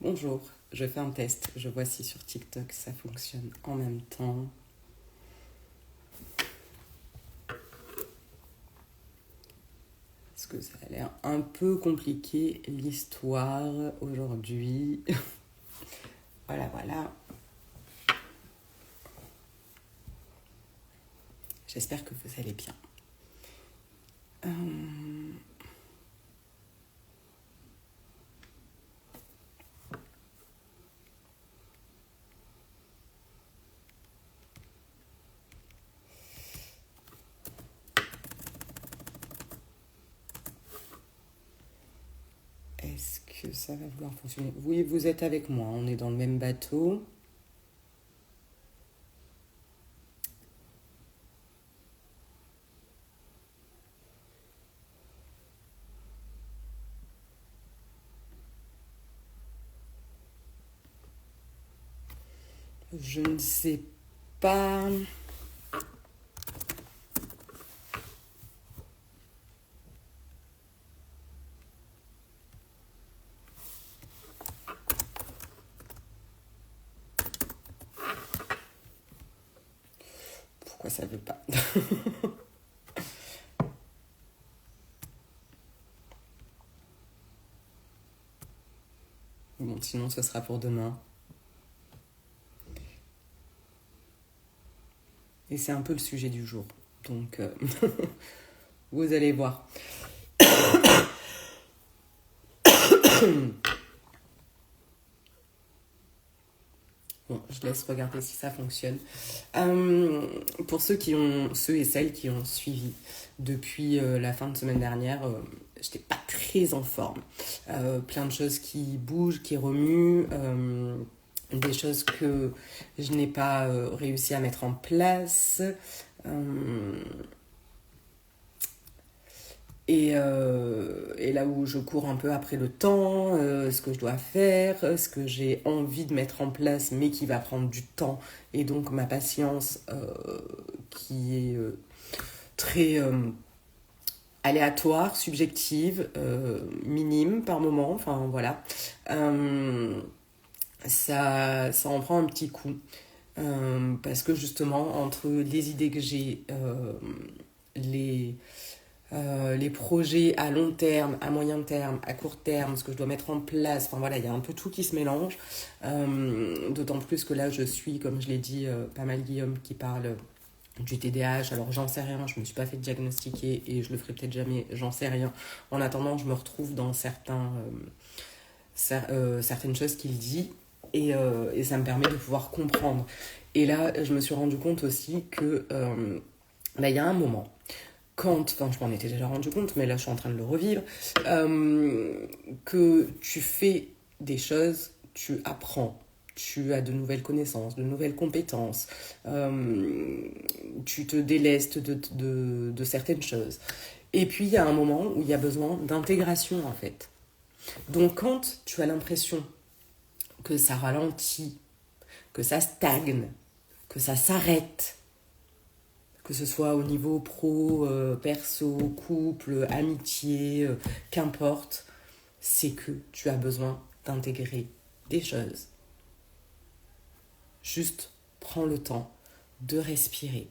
Bonjour, je fais un test. Je vois si sur TikTok ça fonctionne en même temps. Parce que ça a l'air un peu compliqué l'histoire aujourd'hui. Voilà. J'espère que vous allez bien. Est-ce que ça va vouloir fonctionner? Oui, vous êtes avec moi, on est dans le même bateau. Je ne sais pas. Pourquoi ça veut pas? Bon, sinon ce sera pour demain. Et c'est un peu le sujet du jour. Donc, vous allez voir. Bon, je laisse regarder si ça fonctionne. Pour ceux et celles qui ont suivi depuis la fin de semaine dernière, j'étais pas très en forme. Plein de choses qui bougent, qui remuent, des choses que je n'ai pas réussi à mettre en place. Et là où je cours un peu après le temps, ce que je dois faire, ce que j'ai envie de mettre en place, mais qui va prendre du temps. Et donc ma patience qui est très aléatoire, subjective, minime par moment. Enfin voilà. Ça en prend un petit coup. Parce que justement, entre les idées que j'ai, les projets à long terme, à moyen terme, à court terme, ce que je dois mettre en place. Enfin voilà, il y a un peu tout qui se mélange. D'autant plus que là, je suis, comme je l'ai dit, pas mal Guillaume qui parle du TDAH. Alors j'en sais rien, je me suis pas fait diagnostiquer et je le ferai peut-être jamais, j'en sais rien. En attendant, je me retrouve dans certaines choses qu'il dit et ça me permet de pouvoir comprendre. Et là, je me suis rendu compte aussi que il y a un moment, enfin je m'en étais déjà rendu compte, mais là je suis en train de le revivre, que tu fais des choses, tu apprends, tu as de nouvelles connaissances, de nouvelles compétences, tu te délestes de certaines choses. Et puis il y a un moment où il y a besoin d'intégration en fait. Donc quand tu as l'impression que ça ralentit, que ça stagne, que ça s'arrête, que ce soit au niveau pro, perso, couple, amitié, qu'importe, c'est que tu as besoin d'intégrer des choses. Juste prends le temps de respirer,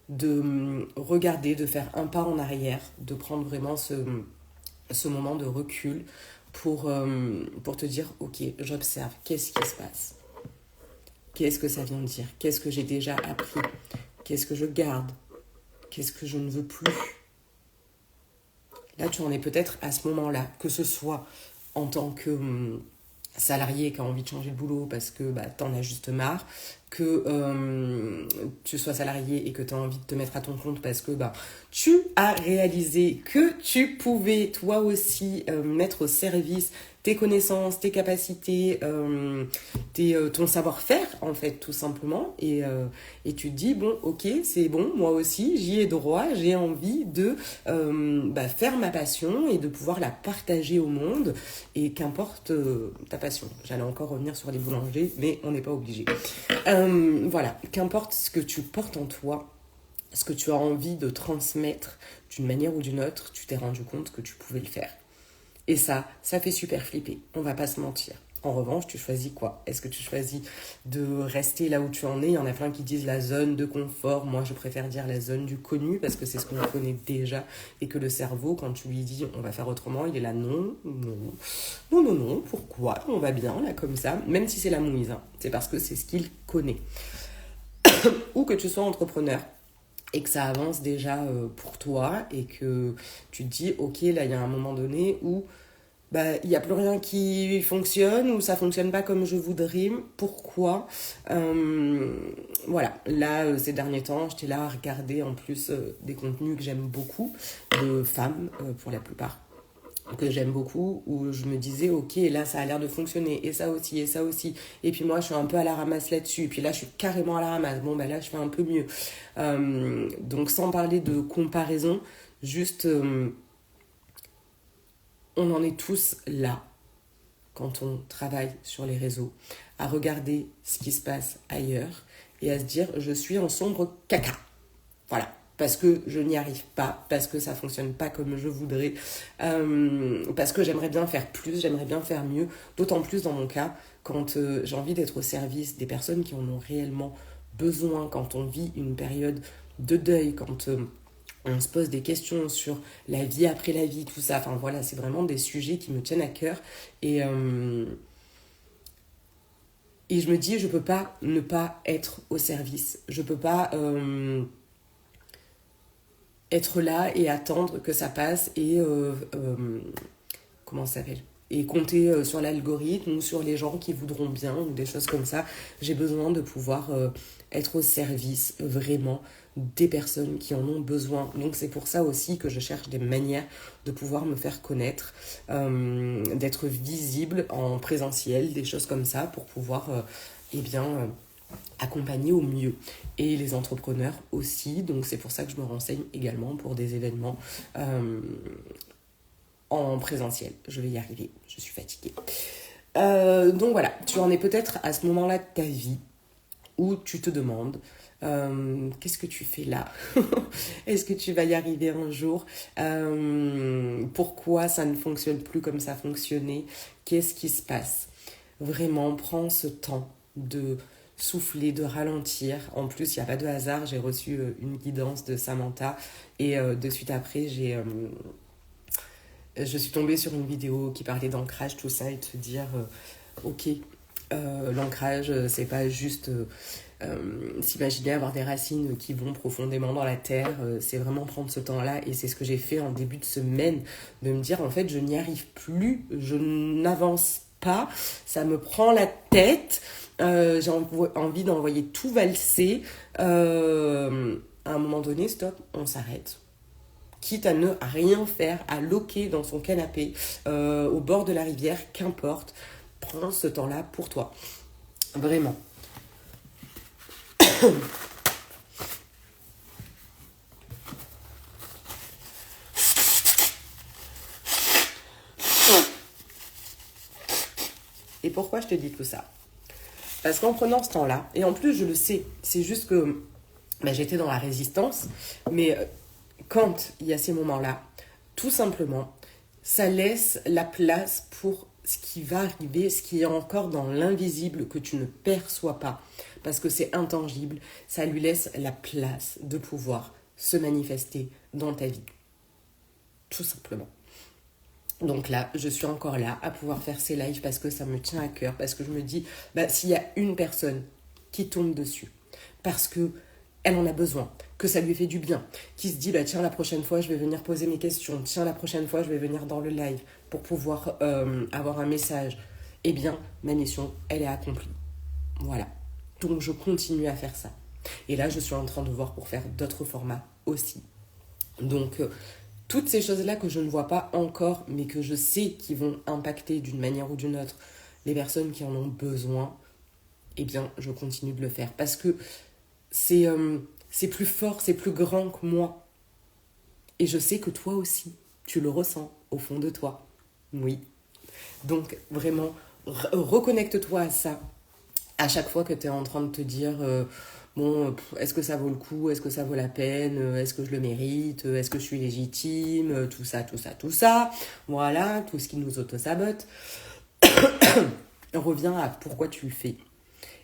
de regarder, de faire un pas en arrière, de prendre vraiment ce moment de recul pour te dire, ok, j'observe, qu'est-ce qui se passe? Qu'est-ce que ça vient de dire? Qu'est-ce que j'ai déjà appris? Qu'est-ce que je garde? Qu'est-ce que je ne veux plus? Là, tu en es peut-être à ce moment-là, que ce soit en tant que salarié qui a envie de changer de boulot parce que t'en as juste marre, que tu sois salarié et que tu as envie de te mettre à ton compte parce que tu as réalisé que tu pouvais toi aussi mettre au service tes connaissances, tes capacités, ton savoir-faire en fait tout simplement et tu te dis bon ok c'est bon, moi aussi j'y ai droit, j'ai envie de faire ma passion et de pouvoir la partager au monde et qu'importe ta passion. J'allais encore revenir sur les boulangers mais on n'est pas obligé. Voilà, qu'importe ce que tu portes en toi, ce que tu as envie de transmettre d'une manière ou d'une autre, tu t'es rendu compte que tu pouvais le faire. Et ça fait super flipper, on va pas se mentir. En revanche, tu choisis quoi? Est-ce que tu choisis de rester là où tu en es? Il y en a plein qui disent la zone de confort. Moi, je préfère dire la zone du connu parce que c'est ce qu'on connaît déjà et que le cerveau, quand tu lui dis on va faire autrement, il est là non, non, non, non, non, pourquoi? On va bien là comme ça, même si c'est la mouise, hein. C'est parce que c'est ce qu'il connaît. Ou que tu sois entrepreneur et que ça avance déjà pour toi et que tu te dis ok, là il y a un moment donné où bah, il n'y a plus rien qui fonctionne ou ça fonctionne pas comme je voudrais. Pourquoi? Euh, voilà, là, ces derniers temps, j'étais là à regarder en plus des contenus que j'aime beaucoup, de femmes pour la plupart, que j'aime beaucoup, où je me disais, ok, là, ça a l'air de fonctionner, et ça aussi, et ça aussi. Et puis moi, je suis un peu à la ramasse là-dessus, et puis là, je suis carrément à la ramasse. Bon, bah là, je fais un peu mieux. Donc, sans parler de comparaison, juste... on en est tous là, quand on travaille sur les réseaux, à regarder ce qui se passe ailleurs et à se dire je suis en sombre caca. Voilà. Parce que je n'y arrive pas, parce que ça fonctionne pas comme je voudrais, parce que j'aimerais bien faire plus, j'aimerais bien faire mieux. D'autant plus dans mon cas, quand j'ai envie d'être au service des personnes qui en ont réellement besoin, quand on vit une période de deuil, quand on se pose des questions sur la vie après la vie, tout ça. Enfin voilà, c'est vraiment des sujets qui me tiennent à cœur. Et je me dis, je peux pas ne pas être au service. Je peux pas être là et attendre que ça passe et comment ça s'appelle, et compter sur l'algorithme ou sur les gens qui voudront bien ou des choses comme ça. J'ai besoin de pouvoir être au service vraiment des personnes qui en ont besoin. Donc c'est pour ça aussi que je cherche des manières de pouvoir me faire connaître, d'être visible en présentiel, des choses comme ça pour pouvoir accompagner au mieux. Et les entrepreneurs aussi, donc c'est pour ça que je me renseigne également pour des événements en présentiel. Je vais y arriver, je suis fatiguée. Donc voilà, tu en es peut-être à ce moment-là de ta vie où tu te demandes qu'est-ce que tu fais là? Est-ce que tu vas y arriver un jour? Pourquoi ça ne fonctionne plus comme ça fonctionnait? Qu'est-ce qui se passe? Vraiment, prends ce temps de souffler, de ralentir. En plus, il n'y a pas de hasard, j'ai reçu une guidance de Samantha et de suite après, je suis tombée sur une vidéo qui parlait d'ancrage, tout ça, et te dire, ok, l'ancrage, c'est pas juste s'imaginer avoir des racines qui vont profondément dans la terre, c'est vraiment prendre ce temps-là, et c'est ce que j'ai fait en début de semaine, de me dire, en fait, je n'y arrive plus, je n'avance pas, ça me prend la tête, j'ai envie d'envoyer tout valser, à un moment donné, stop, on s'arrête. Quitte à ne rien faire, à loquer dans son canapé, au bord de la rivière, qu'importe, prends ce temps-là pour toi. Vraiment. Et pourquoi je te dis tout ça? Parce qu'en prenant ce temps-là, et en plus je le sais, c'est juste que j'étais dans la résistance, mais quand il y a ces moments-là, tout simplement, ça laisse la place pour ce qui va arriver, ce qui est encore dans l'invisible que tu ne perçois pas, parce que c'est intangible, ça lui laisse la place de pouvoir se manifester dans ta vie. Tout simplement. Donc là, je suis encore là à pouvoir faire ces lives parce que ça me tient à cœur, parce que je me dis, s'il y a une personne qui tombe dessus, parce que elle en a besoin, que ça lui fait du bien, qui se dit, tiens, la prochaine fois, je vais venir poser mes questions, tiens, la prochaine fois, je vais venir dans le live pour pouvoir avoir un message, eh bien, ma mission, elle est accomplie. Voilà. Donc, je continue à faire ça. Et là, je suis en train de voir pour faire d'autres formats aussi. Donc, toutes ces choses-là que je ne vois pas encore, mais que je sais qui vont impacter d'une manière ou d'une autre les personnes qui en ont besoin, eh bien, je continue de le faire. Parce que c'est plus fort, c'est plus grand que moi. Et je sais que toi aussi, tu le ressens au fond de toi. Oui. Donc, vraiment, reconnecte-toi à ça. À chaque fois que tu es en train de te dire... bon, est-ce que ça vaut le coup? Est-ce que ça vaut la peine? Est-ce que je le mérite? Est-ce que je suis légitime? Tout ça, tout ça, tout ça. Voilà, tout ce qui nous auto-sabote. reviens à pourquoi tu le fais.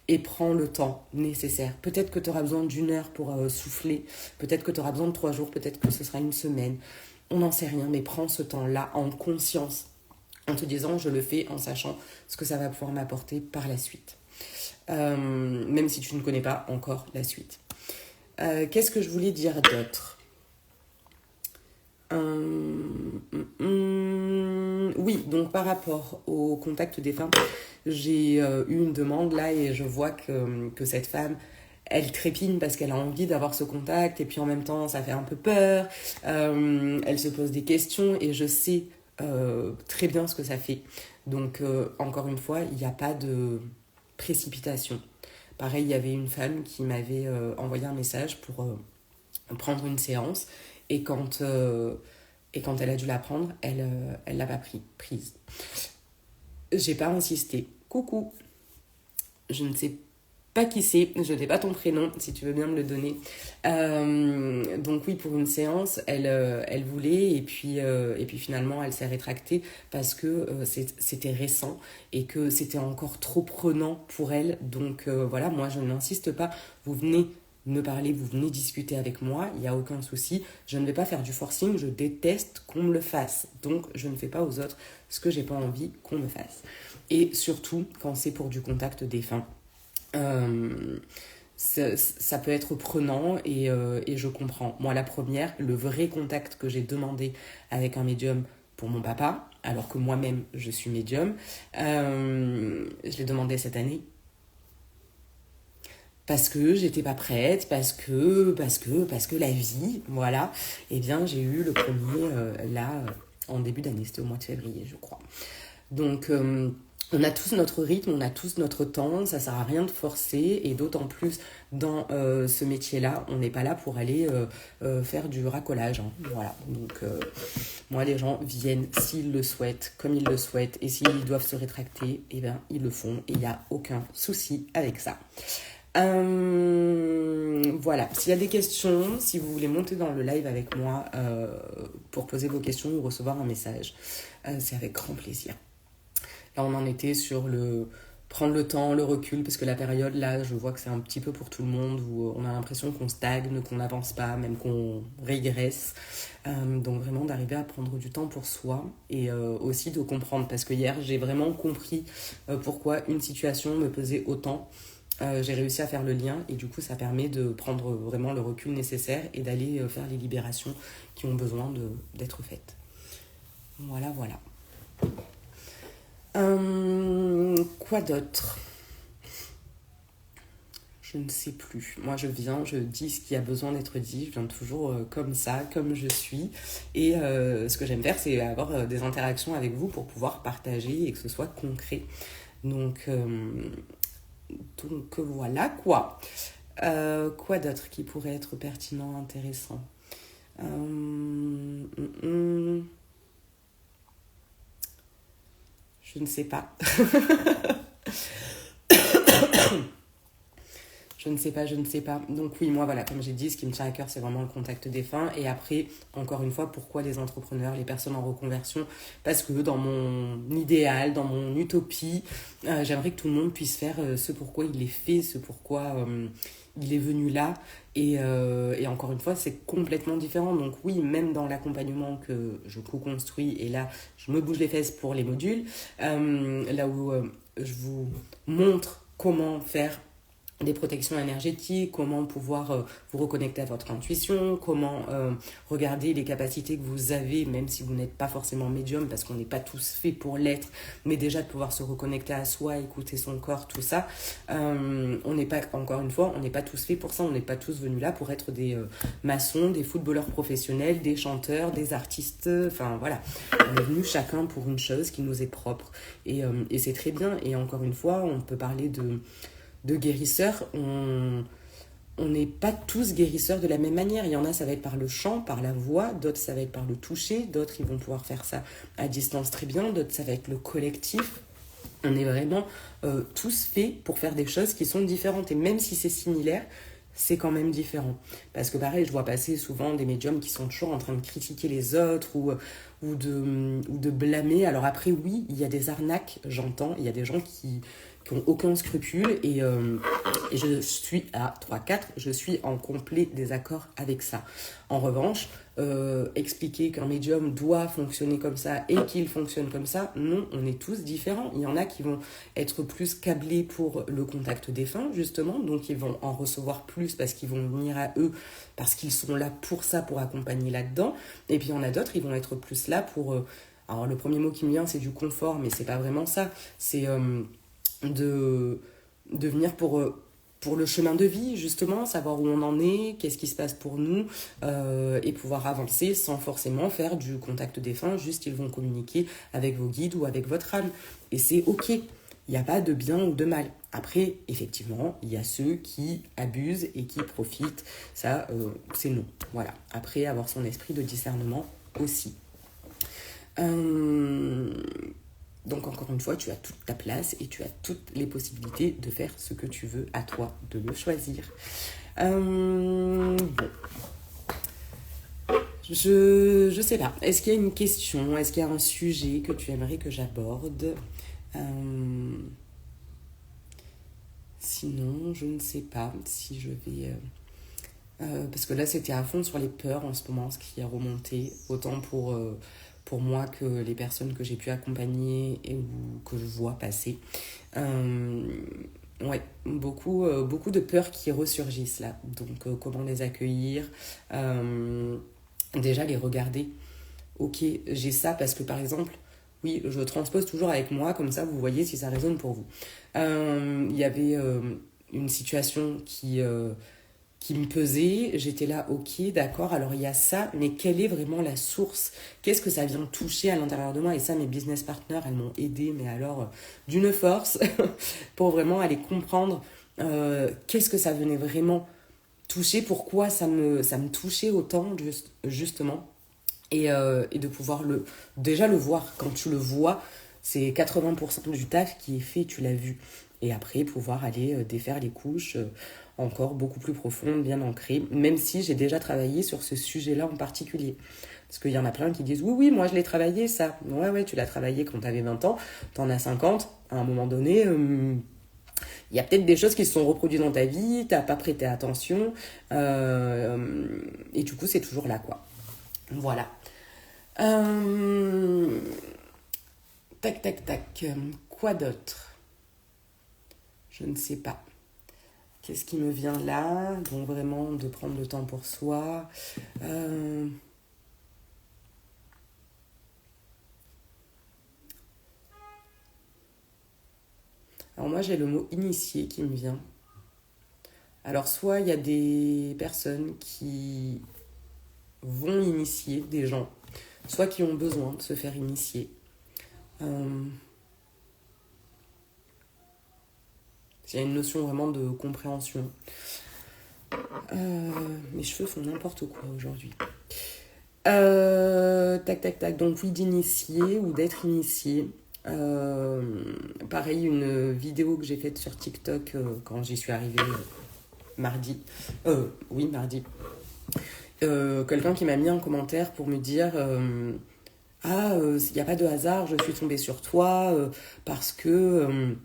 Et prends le temps nécessaire. Peut-être que tu auras besoin d'1 heure pour souffler. Peut-être que tu auras besoin de 3 jours. Peut-être que ce sera une semaine. On n'en sait rien, mais prends ce temps-là en conscience. En te disant, je le fais en sachant ce que ça va pouvoir m'apporter par la suite. Même si tu ne connais pas encore la suite. Qu'est-ce que je voulais dire d'autre ? Oui, donc par rapport au contact défunt, j'ai eu une demande là et je vois que cette femme, elle trépigne parce qu'elle a envie d'avoir ce contact et puis en même temps ça fait un peu peur, elle se pose des questions et je sais très bien ce que ça fait. Donc encore une fois, il n'y a pas de précipitation. Pareil, il y avait une femme qui m'avait envoyé un message pour prendre une séance et quand elle a dû la prendre, elle l'a pas prise. J'ai pas insisté. Coucou, je ne sais pas qui c'est, je n'ai pas ton prénom, si tu veux bien me le donner. Donc oui, pour une séance, elle voulait, et puis finalement, elle s'est rétractée parce que c'était récent et que c'était encore trop prenant pour elle. Donc voilà, moi, je n'insiste pas. Vous venez me parler, vous venez discuter avec moi, il n'y a aucun souci. Je ne vais pas faire du forcing, je déteste qu'on me le fasse. Donc, je ne fais pas aux autres ce que j'ai pas envie qu'on me fasse. Et surtout, quand c'est pour du contact défunt. Ça peut être prenant et je comprends. Moi, la première, le vrai contact que j'ai demandé avec un médium pour mon papa, alors que moi-même, je suis médium, je l'ai demandé cette année. Parce que j'étais pas prête, parce que la vie, voilà. Eh bien, j'ai eu le premier, en début d'année, c'était au mois de février, je crois. Donc, on a tous notre rythme, on a tous notre temps, ça sert à rien de forcer, et d'autant plus dans ce métier-là, on n'est pas là pour aller faire du racolage, hein. Voilà, donc moi les gens viennent s'ils le souhaitent, comme ils le souhaitent, et s'ils doivent se rétracter, eh bien ils le font, et il n'y a aucun souci avec ça. Voilà, s'il y a des questions, si vous voulez monter dans le live avec moi pour poser vos questions ou recevoir un message, c'est avec grand plaisir. Là, on en était sur prendre le temps, le recul, parce que la période, là, je vois que c'est un petit peu pour tout le monde, où on a l'impression qu'on stagne, qu'on n'avance pas, même qu'on régresse. Donc vraiment d'arriver à prendre du temps pour soi et aussi de comprendre, parce que hier, j'ai vraiment compris pourquoi une situation me pesait autant. J'ai réussi à faire le lien et du coup ça permet de prendre vraiment le recul nécessaire et d'aller faire les libérations qui ont besoin d'être faites. Voilà. Quoi d'autre ? Je ne sais plus. Moi je dis ce qui a besoin d'être dit, je viens toujours comme ça, comme je suis. Et ce que j'aime faire, c'est avoir des interactions avec vous pour pouvoir partager et que ce soit concret. Donc voilà quoi. Quoi d'autre qui pourrait être pertinent, intéressant ? Je ne sais pas. Je ne sais pas. Donc oui, moi voilà, comme j'ai dit, ce qui me tient à cœur, c'est vraiment le contact défunt. Et après, encore une fois, pourquoi les entrepreneurs, les personnes en reconversion ? Parce que dans mon idéal, dans mon utopie, j'aimerais que tout le monde puisse faire ce pourquoi il est fait, ce pourquoi il est venu là. Et encore une fois, c'est complètement différent. Donc oui, même dans l'accompagnement que je co-construis, et là, je me bouge les fesses pour les modules, là où je vous montre comment faire des protections énergétiques, comment pouvoir vous reconnecter à votre intuition, comment regarder les capacités que vous avez, même si vous n'êtes pas forcément médium, parce qu'on n'est pas tous faits pour l'être, mais déjà de pouvoir se reconnecter à soi, écouter son corps, tout ça. On n'est pas, encore une fois, on n'est pas tous faits pour ça, on n'est pas tous venus là pour être des maçons, des footballeurs professionnels, des chanteurs, des artistes, enfin voilà. On est venus chacun pour une chose qui nous est propre. Et c'est très bien, et encore une fois, on peut parler de guérisseurs, on n'est pas tous guérisseurs de la même manière. Il y en a, ça va être par le chant, par la voix, d'autres, ça va être par le toucher, d'autres, ils vont pouvoir faire ça à distance très bien, d'autres, ça va être le collectif. On est vraiment tous faits pour faire des choses qui sont différentes. Et même si c'est similaire, c'est quand même différent. Parce que pareil, je vois passer souvent des médiums qui sont toujours en train de critiquer les autres ou de blâmer. Alors après, oui, il y a des arnaques, j'entends. Il y a des gens qui ont aucun scrupule et je suis à 3-4, je suis en complet désaccord avec ça. En revanche, expliquer qu'un médium doit fonctionner comme ça et qu'il fonctionne comme ça, non, on est tous différents. Il y en a qui vont être plus câblés pour le contact défunt, justement, donc ils vont en recevoir plus parce qu'ils vont venir à eux, parce qu'ils sont là pour ça, pour accompagner là-dedans. Et puis il y en a d'autres, ils vont être plus là pour... alors le premier mot qui me vient, c'est du confort, mais c'est pas vraiment ça. C'est de venir pour le chemin de vie, justement, savoir où on en est, qu'est-ce qui se passe pour nous, et pouvoir avancer sans forcément faire du contact défunt, juste ils vont communiquer avec vos guides ou avec votre âme. Et c'est ok, il n'y a pas de bien ou de mal. Après, effectivement, il y a ceux qui abusent et qui profitent, ça, c'est non. Voilà, après, avoir son esprit de discernement aussi. Donc encore une fois, tu as toute ta place et tu as toutes les possibilités de faire ce que tu veux, à toi de le choisir. Bon. Je sais pas. Est-ce qu'il y a une question? Est-ce qu'il y a un sujet que tu aimerais que j'aborde? Sinon, je ne sais pas si je vais... parce que là, c'était à fond sur les peurs en ce moment, ce qui est remonté, autant pour moi que les personnes que j'ai pu accompagner et ou que je vois passer. Ouais, beaucoup de peurs qui ressurgissent là. Donc, comment les accueillir? Déjà, les regarder. Ok, j'ai ça parce que, par exemple, oui, je transpose toujours avec moi, comme ça, vous voyez si ça résonne pour vous. Il y avait une situation qui me pesait, j'étais là, ok, d'accord, alors il y a ça, mais quelle est vraiment la source? Qu'est-ce que ça vient toucher à l'intérieur de moi? Et ça, mes business partners, elles m'ont aidé, mais alors d'une force, pour vraiment aller comprendre qu'est-ce que ça venait vraiment toucher, pourquoi ça me touchait autant, justement, et de pouvoir déjà le voir. Quand tu le vois, c'est 80% du taf qui est fait, tu l'as vu. Et après, pouvoir aller défaire les couches encore beaucoup plus profondes, bien ancrées, même si j'ai déjà travaillé sur ce sujet-là en particulier. Parce qu'il y en a plein qui disent « Oui, oui, moi je l'ai travaillé, ça. » Ouais, tu l'as travaillé quand t'avais 20 ans, t'en as 50. À un moment donné, il y a peut-être des choses qui se sont reproduites dans ta vie, t'as pas prêté attention, et du coup, c'est toujours là, quoi. Voilà. Tac, tac, tac. Quoi d'autre? Je ne sais pas. Qu'est-ce qui me vient là? Donc vraiment de prendre le temps pour soi. Alors moi j'ai le mot initié qui me vient. Alors soit il y a des personnes qui vont initier des gens, soit qui ont besoin de se faire initier. Il y a une notion vraiment de compréhension. Mes cheveux font n'importe quoi aujourd'hui. Tac, tac, tac. Donc oui, d'initier ou d'être initié. Pareil, une vidéo que j'ai faite sur TikTok quand j'y suis arrivée mardi. Mardi. Quelqu'un qui m'a mis un commentaire pour me dire il n'y a pas de hasard, je suis tombée sur toi parce que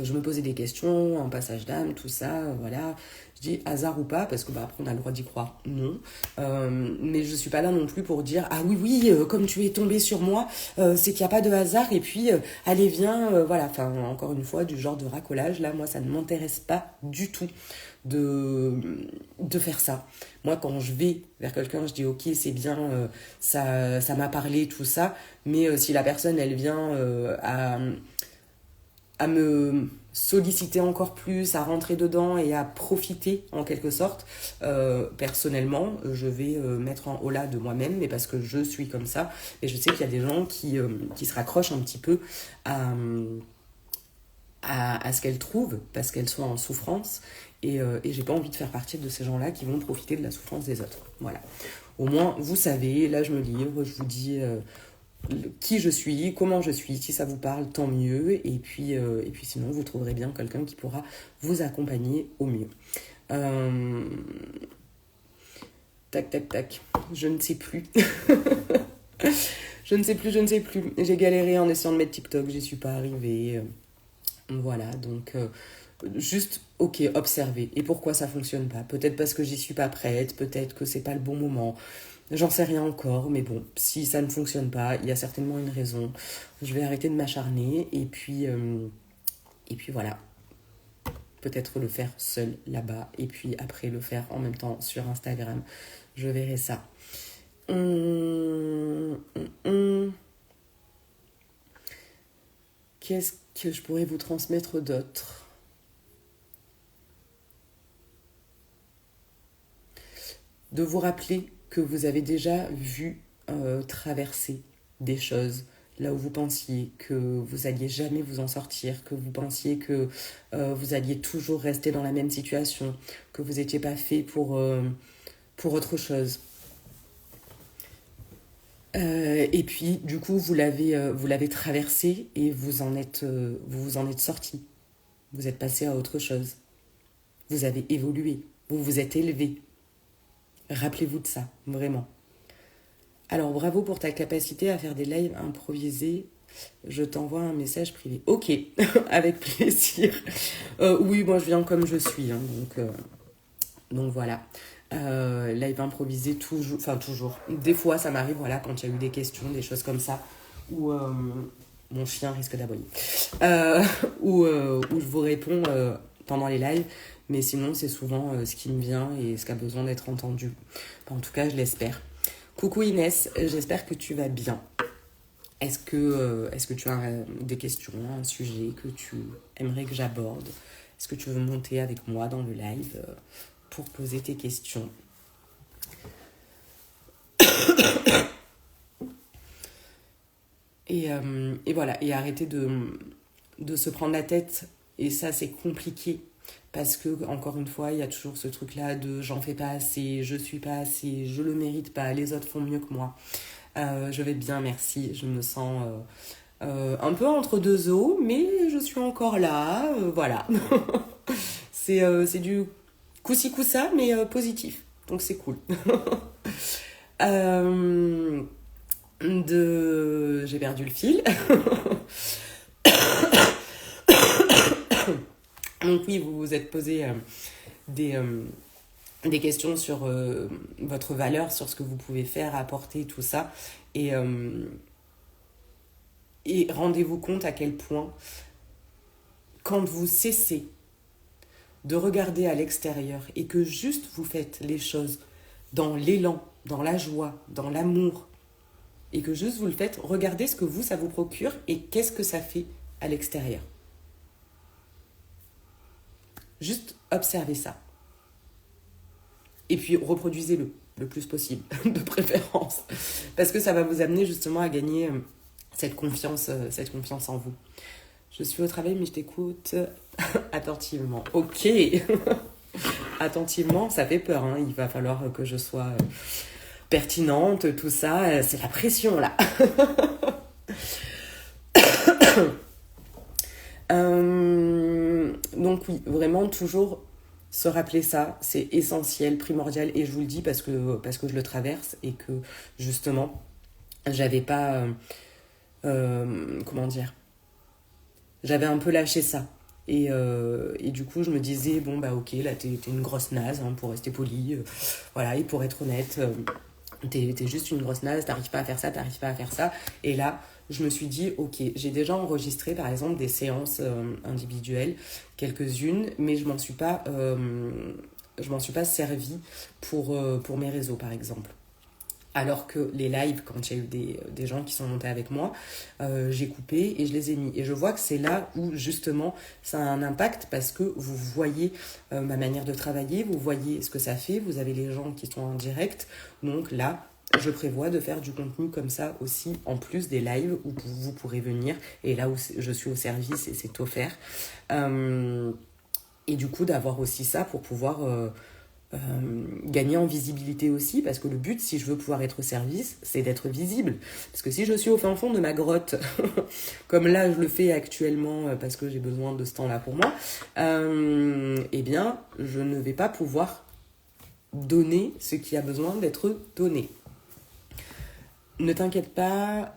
je me posais des questions, un passage d'âme, tout ça, voilà. Je dis hasard ou pas, parce que après on a le droit d'y croire, non. Mais je suis pas là non plus pour dire oui, comme tu es tombé sur moi, c'est qu'il n'y a pas de hasard, et puis allez viens, voilà. Enfin, encore une fois, du genre de racolage, là, moi ça ne m'intéresse pas du tout de faire ça. Moi quand je vais vers quelqu'un, je dis ok c'est bien, ça m'a parlé, tout ça, mais si la personne elle vient à me solliciter encore plus, à rentrer dedans et à profiter en quelque sorte, personnellement, je vais mettre en holà de moi-même, mais parce que je suis comme ça, et je sais qu'il y a des gens qui se raccrochent un petit peu à ce qu'elles trouvent, parce qu'elles sont en souffrance, et j'ai pas envie de faire partie de ces gens-là qui vont profiter de la souffrance des autres. Voilà. Au moins, vous savez, là je me livre, je vous dis qui je suis, comment je suis, si ça vous parle, tant mieux, et puis sinon vous trouverez bien quelqu'un qui pourra vous accompagner au mieux. Euh, Tac, tac, tac. Je ne sais plus. Je ne sais plus. J'ai galéré en essayant de mettre TikTok, j'y suis pas arrivée. Voilà, donc juste, ok, observer. Et pourquoi ça fonctionne pas? Peut-être parce que j'y suis pas prête, peut-être que c'est pas le bon moment. J'en sais rien encore, mais bon, si ça ne fonctionne pas, il y a certainement une raison. Je vais arrêter de m'acharner et puis voilà. Peut-être le faire seul là-bas et puis après le faire en même temps sur Instagram. Je verrai ça. Qu'est-ce que je pourrais vous transmettre d'autre? De vous rappeler que vous avez déjà vu traverser des choses là où vous pensiez que vous alliez jamais vous en sortir, que vous pensiez que vous alliez toujours rester dans la même situation, que vous n'étiez pas fait pour autre chose. Et puis, du coup, vous l'avez traversé et vous vous en êtes sorti. Vous êtes passé à autre chose. Vous avez évolué. Vous vous êtes élevé. Rappelez-vous de ça, vraiment. Alors, bravo pour ta capacité à faire des lives improvisés. Je t'envoie un message privé. Ok, avec plaisir. Oui, moi je viens comme je suis, hein, donc voilà. Live improvisé toujours, enfin toujours. Des fois, ça m'arrive, voilà, quand il y a eu des questions, des choses comme ça, où mon chien risque d'aboyer, où je vous réponds pendant les lives. Mais sinon, c'est souvent ce qui me vient et ce qui a besoin d'être entendu. Enfin, en tout cas, je l'espère. Coucou Inès, j'espère que tu vas bien. Est-ce que tu as des questions, un sujet que tu aimerais que j'aborde? Est-ce que tu veux monter avec moi dans le live pour poser tes questions? Et voilà, et arrêter de se prendre la tête. Et ça, c'est compliqué. Parce que, encore une fois, il y a toujours ce truc-là de j'en fais pas assez, je suis pas assez, je le mérite pas, les autres font mieux que moi. Je vais bien, merci. Je me sens un peu entre deux eaux, mais je suis encore là. Voilà. C'est du coup-ci, coup-ça, mais positif. Donc c'est cool. Euh, J'ai perdu le fil. Donc oui, vous vous êtes posé des, des questions sur votre valeur, sur ce que vous pouvez faire, apporter, tout ça. Et, euh, et rendez-vous compte à quel point, quand vous cessez de regarder à l'extérieur et que juste vous faites les choses dans l'élan, dans la joie, dans l'amour, et que juste vous le faites, regardez ce que vous, ça vous procure et qu'est-ce que ça fait à l'extérieur. Juste observez ça. Et puis reproduisez-le le plus possible, de préférence. Parce que ça va vous amener justement à gagner cette confiance en vous. Je suis au travail, mais je t'écoute attentivement. Ok. Attentivement, ça fait peur. Hein. Il va falloir que je sois pertinente, tout ça. C'est la pression, là. Donc oui, vraiment toujours se rappeler ça, c'est essentiel, primordial, et je vous le dis parce que je le traverse et que justement, j'avais pas, comment dire, j'avais un peu lâché ça. Et du coup, je me disais, bon, bah ok, là, t'es une grosse naze, hein, pour rester poli, voilà, et pour être honnête, t'es juste une grosse naze, t'arrives pas à faire ça, t'arrives pas à faire ça. Et là, je me suis dit, ok, j'ai déjà enregistré, par exemple, des séances individuelles, quelques-unes, mais je m'en suis pas servi pour mes réseaux, par exemple. Alors que les lives, quand il y a eu des gens qui sont montés avec moi, j'ai coupé et je les ai mis. Et je vois que c'est là où, justement, ça a un impact parce que vous voyez ma manière de travailler, vous voyez ce que ça fait, vous avez les gens qui sont en direct. Donc là, je prévois de faire du contenu comme ça aussi, en plus des lives où vous pourrez venir. Et là où je suis au service et c'est offert. Et du coup, d'avoir aussi ça pour pouvoir gagner en visibilité aussi, parce que le but, si je veux pouvoir être au service, c'est d'être visible. Parce que si je suis au fin fond de ma grotte, comme là je le fais actuellement parce que j'ai besoin de ce temps-là pour moi, eh bien, je ne vais pas pouvoir donner ce qui a besoin d'être donné. Ne t'inquiète pas,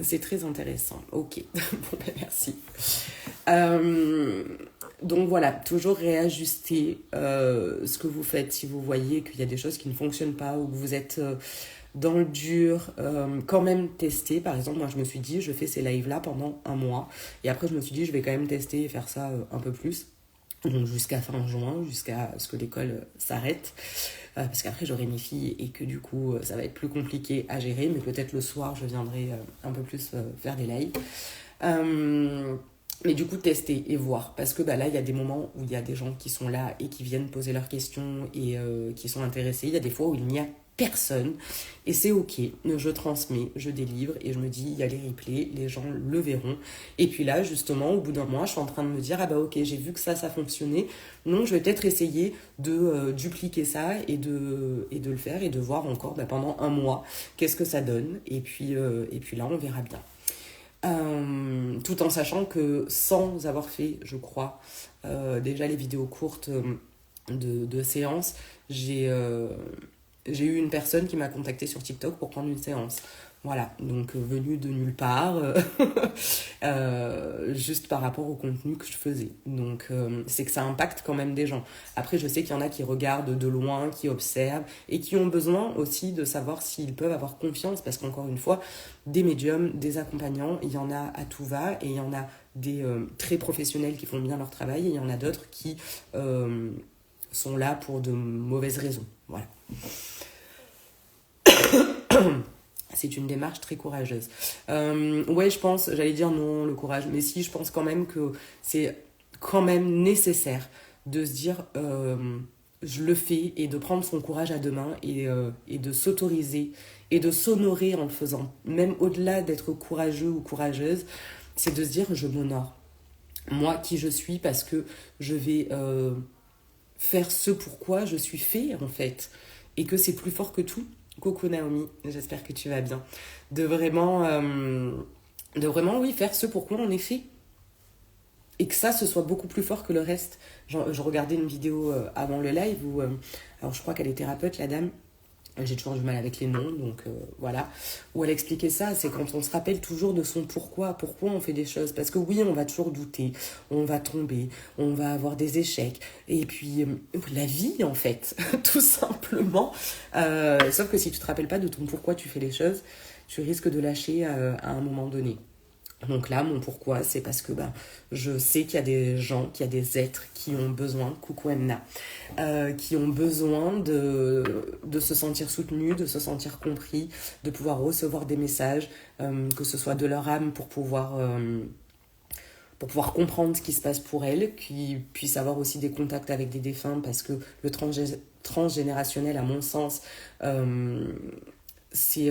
c'est très intéressant. Ok, bon ben merci. Donc voilà, toujours réajuster ce que vous faites si vous voyez qu'il y a des choses qui ne fonctionnent pas ou que vous êtes dans le dur, quand même tester. Par exemple, moi je me suis dit, je fais ces lives-là pendant un mois et après je me suis dit, je vais quand même tester et faire ça un peu plus. Donc jusqu'à fin juin, jusqu'à ce que l'école s'arrête. Parce qu'après j'aurai mes filles et que du coup ça va être plus compliqué à gérer, mais peut-être le soir je viendrai un peu plus faire des lives. Mais du coup tester et voir, parce que là il y a des moments où il y a des gens qui sont là et qui viennent poser leurs questions et qui sont intéressés. Il y a des fois où il n'y a personne et c'est ok, je transmets, je délivre et je me dis il y a les replays, les gens le verront et puis là justement au bout d'un mois je suis en train de me dire ok, j'ai vu que ça fonctionnait, donc je vais peut-être essayer de dupliquer ça et de le faire et de voir encore pendant un mois qu'est-ce que ça donne et puis là on verra bien. Tout en sachant que sans avoir fait, je crois, déjà les vidéos courtes de séances, j'ai eu une personne qui m'a contactée sur TikTok pour prendre une séance. Voilà, donc venue de nulle part, juste par rapport au contenu que je faisais. Donc c'est que ça impacte quand même des gens. Après, je sais qu'il y en a qui regardent de loin, qui observent et qui ont besoin aussi de savoir s'ils peuvent avoir confiance, parce qu'encore une fois, des médiums, des accompagnants, il y en a à tout va et il y en a des très professionnels qui font bien leur travail et il y en a d'autres qui sont là pour de mauvaises raisons. Voilà. C'est une démarche très courageuse. Ouais, je pense, j'allais dire non, le courage, mais si, je pense quand même que c'est quand même nécessaire de se dire je le fais et de prendre son courage à deux mains et de s'autoriser et de s'honorer en le faisant. Même au-delà d'être courageux ou courageuse, c'est de se dire je m'honore. Moi, qui je suis, parce que je vais faire ce pourquoi je suis fait, en fait. Et que c'est plus fort que tout. Coucou Naomi, j'espère que tu vas bien. De vraiment, oui, faire ce pourquoi on est fait. Et que ça, ce soit beaucoup plus fort que le reste. Je regardais une vidéo avant le live où, alors je crois qu'elle est thérapeute, la dame. J'ai toujours du mal avec les noms, donc voilà. Où elle expliquait ça, c'est quand on se rappelle toujours de son pourquoi on fait des choses. Parce que oui, on va toujours douter, on va tomber, on va avoir des échecs. Et puis, la vie, en fait, tout simplement. Sauf que si tu te rappelles pas de ton pourquoi tu fais les choses, tu risques de lâcher à un moment donné. Donc là, mon pourquoi, c'est parce que je sais qu'il y a des gens, qu'il y a des êtres qui ont besoin, coucou Emna, qui ont besoin de se sentir soutenus, de se sentir compris, de pouvoir recevoir des messages, que ce soit de leur âme pour pouvoir comprendre ce qui se passe pour elles, qu'ils puissent avoir aussi des contacts avec des défunts, parce que le transgénérationnel, à mon sens, c'est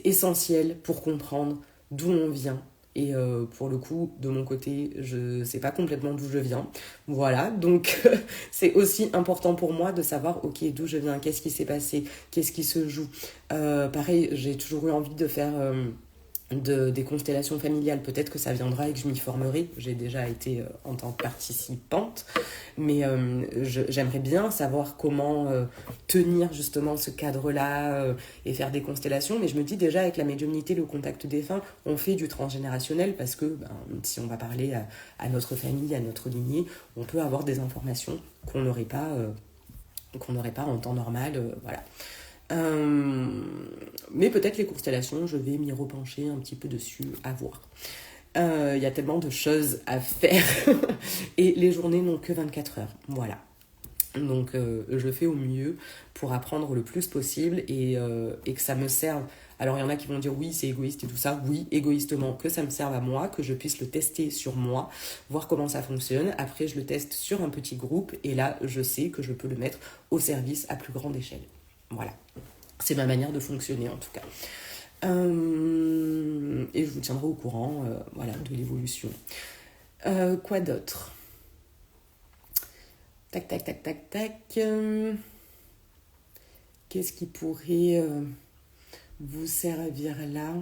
essentiel pour comprendre d'où on vient. Et pour le coup, de mon côté, je sais pas complètement d'où je viens. Voilà, donc c'est aussi important pour moi de savoir, ok, d'où je viens, qu'est-ce qui s'est passé, qu'est-ce qui se joue. Pareil, j'ai toujours eu envie de faire des constellations familiales. Peut-être que ça viendra et que je m'y formerai. J'ai déjà été en tant que participante, mais j'aimerais bien savoir comment tenir justement ce cadre-là et faire des constellations. Mais je me dis déjà, avec la médiumnité, le contact défunt, on fait du transgénérationnel, parce que si on va parler à notre famille, à notre lignée, on peut avoir des informations qu'on n'aurait pas en temps normal. Voilà. Mais peut-être les constellations, je vais m'y repencher un petit peu dessus, à voir. Y a tellement de choses à faire et les journées n'ont que 24 heures. Voilà. Donc je fais au mieux pour apprendre le plus possible et que ça me serve. Alors il y en a qui vont dire oui, c'est égoïste et tout ça. Oui, égoïstement, que ça me serve à moi, que je puisse le tester sur moi, voir comment ça fonctionne. Après je le teste sur un petit groupe et là je sais que je peux le mettre au service à plus grande échelle. Voilà, c'est ma manière de fonctionner en tout cas. Et je vous tiendrai au courant voilà, de l'évolution. Quoi d'autre ? Tac, tac, tac, tac, tac. Qu'est-ce qui pourrait vous servir là?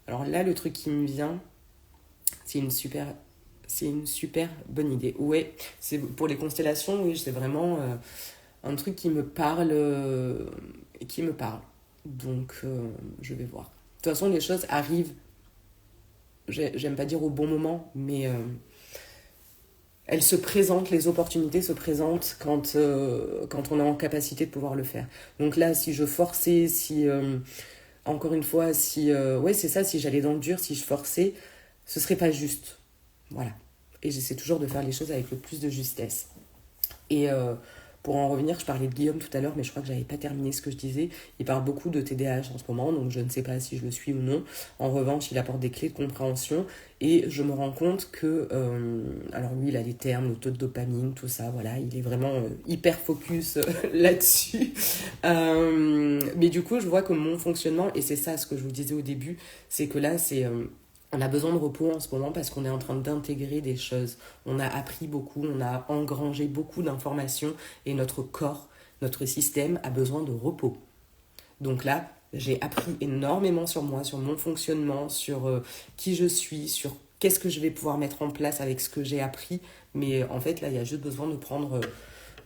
Alors là, le truc qui me vient, c'est une super bonne idée. Ouais, c'est pour les constellations, oui, c'est vraiment un truc qui me parle. Donc, je vais voir. De toute façon, les choses arrivent, j'aime pas dire au bon moment, mais elles se présentent, les opportunités se présentent quand on est en capacité de pouvoir le faire. Donc là, si je forçais, encore une fois, ouais, c'est ça, si j'allais dans le dur, si je forçais, ce serait pas juste. Voilà. Et j'essaie toujours de faire les choses avec le plus de justesse. Et pour en revenir, je parlais de Guillaume tout à l'heure, mais je crois que j'avais pas terminé ce que je disais. Il parle beaucoup de TDAH en ce moment, donc je ne sais pas si je le suis ou non. En revanche, il apporte des clés de compréhension et je me rends compte que, alors lui, il a les termes, le taux de dopamine, tout ça, voilà, il est vraiment hyper focus là-dessus. Mais du coup, je vois que mon fonctionnement, et c'est ça ce que je vous disais au début, c'est que là, on a besoin de repos en ce moment parce qu'on est en train d'intégrer des choses. On a appris beaucoup, on a engrangé beaucoup d'informations et notre corps, notre système a besoin de repos. Donc là, j'ai appris énormément sur moi, sur mon fonctionnement, sur qui je suis, sur qu'est-ce que je vais pouvoir mettre en place avec ce que j'ai appris. Mais en fait, là, il y a juste besoin de prendre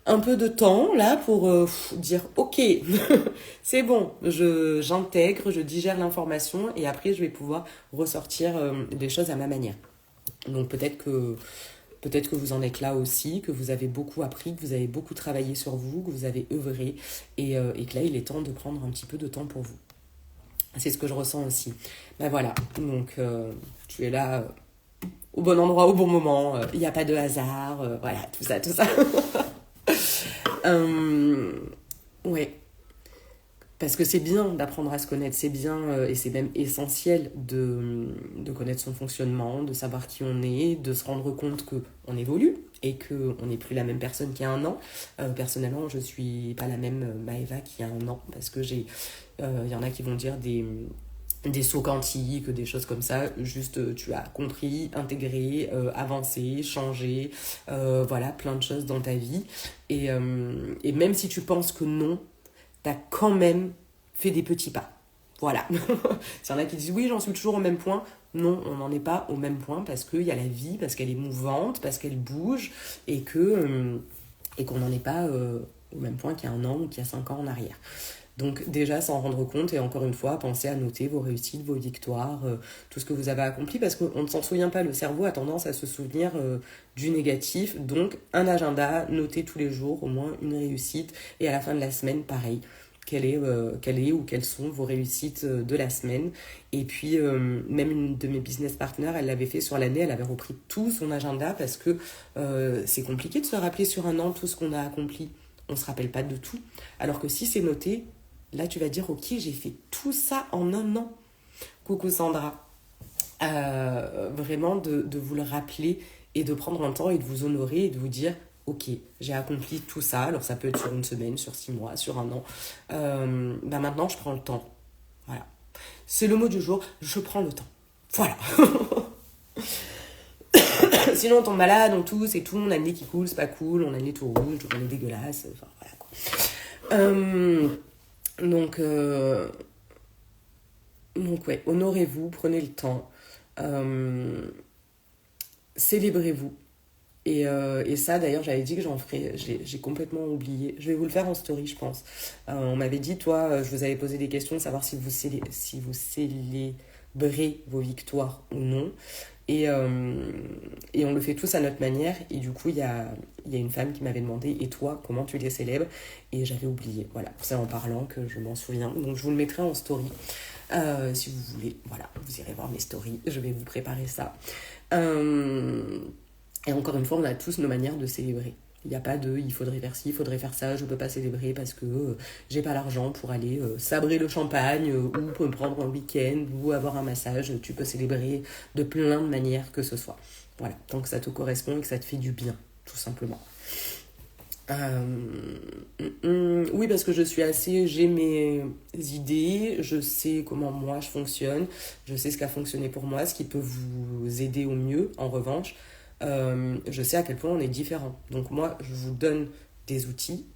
un peu de temps là pour dire ok, c'est bon, j'intègre, je digère l'information et après je vais pouvoir ressortir des choses à ma manière. Donc peut-être que vous en êtes là aussi, que vous avez beaucoup appris, que vous avez beaucoup travaillé sur vous, que vous avez œuvré et que là il est temps de prendre un petit peu de temps pour vous. C'est ce que je ressens aussi. Ben voilà, donc tu es là au bon endroit au bon moment, il n'y a pas de hasard, voilà, tout ça. Ouais, parce que c'est bien d'apprendre à se connaître, c'est bien et c'est même essentiel de connaître son fonctionnement, de savoir qui on est, de se rendre compte qu'on évolue et qu'on n'est plus la même personne qu'il y a un an. Personnellement, je suis pas la même Maëva qu'il y a un an parce que il y en a qui vont dire des sauts quantiques, des choses comme ça. Juste, tu as compris, intégré, avancé, changé, voilà, plein de choses dans ta vie. Et même si tu penses que non, tu as quand même fait des petits pas. Voilà. S'il y en a qui disent oui, j'en suis toujours au même point. Non, on n'en est pas au même point parce qu'il y a la vie, parce qu'elle est mouvante, parce qu'elle bouge et qu'on n'en est pas au même point qu'il y a un an ou qu'il y a 5 ans en arrière. Donc déjà, s'en rendre compte et encore une fois, pensez à noter vos réussites, vos victoires, tout ce que vous avez accompli parce qu'on ne s'en souvient pas. Le cerveau a tendance à se souvenir du négatif. Donc un agenda, notez tous les jours au moins une réussite et à la fin de la semaine, pareil. Quelle est ou quelles sont vos réussites de la semaine. Et puis, même une de mes business partners, elle l'avait fait sur l'année, elle avait repris tout son agenda parce que c'est compliqué de se rappeler sur un an tout ce qu'on a accompli. On ne se rappelle pas de tout. Alors que si c'est noté, là, tu vas dire, ok, j'ai fait tout ça en un an. Coucou Sandra. Vraiment de vous le rappeler et de prendre un temps et de vous honorer et de vous dire, ok, j'ai accompli tout ça. Alors ça peut être sur une semaine, sur 6 mois, sur un an. Maintenant, je prends le temps. Voilà. C'est le mot du jour, je prends le temps. Voilà. Sinon, on tombe malade, on tousse et tout, on a le nez qui coule, c'est pas cool, on a le nez tout rouge, on est dégueulasse. Enfin, voilà quoi. Donc ouais, honorez-vous, prenez le temps, célébrez-vous. Et ça, d'ailleurs, j'avais dit que j'en ferais, j'ai complètement oublié. Je vais vous le faire en story, je pense. On m'avait dit, toi, je vous avais posé des questions, de savoir si vous célébrez vos victoires ou non. Et on le fait tous à notre manière. Et du coup, il y a une femme qui m'avait demandé, et toi, comment tu les célèbres? Et j'avais oublié. Voilà, c'est en parlant que je m'en souviens. Donc, je vous le mettrai en story. Si vous voulez, voilà, vous irez voir mes stories. Je vais vous préparer ça. Et encore une fois, on a tous nos manières de célébrer. Il n'y a pas il faudrait faire ci, il faudrait faire ça, je ne peux pas célébrer parce que j'ai pas l'argent pour aller sabrer le champagne ou me prendre un week-end ou avoir un massage. Tu peux célébrer de plein de manières que ce soit. Voilà, tant que ça te correspond et que ça te fait du bien, tout simplement. Oui, parce que j'ai mes idées, je sais comment moi je fonctionne, je sais ce qui a fonctionné pour moi, ce qui peut vous aider au mieux. En revanche, je sais à quel point on est différents. Donc moi, je vous donne des outils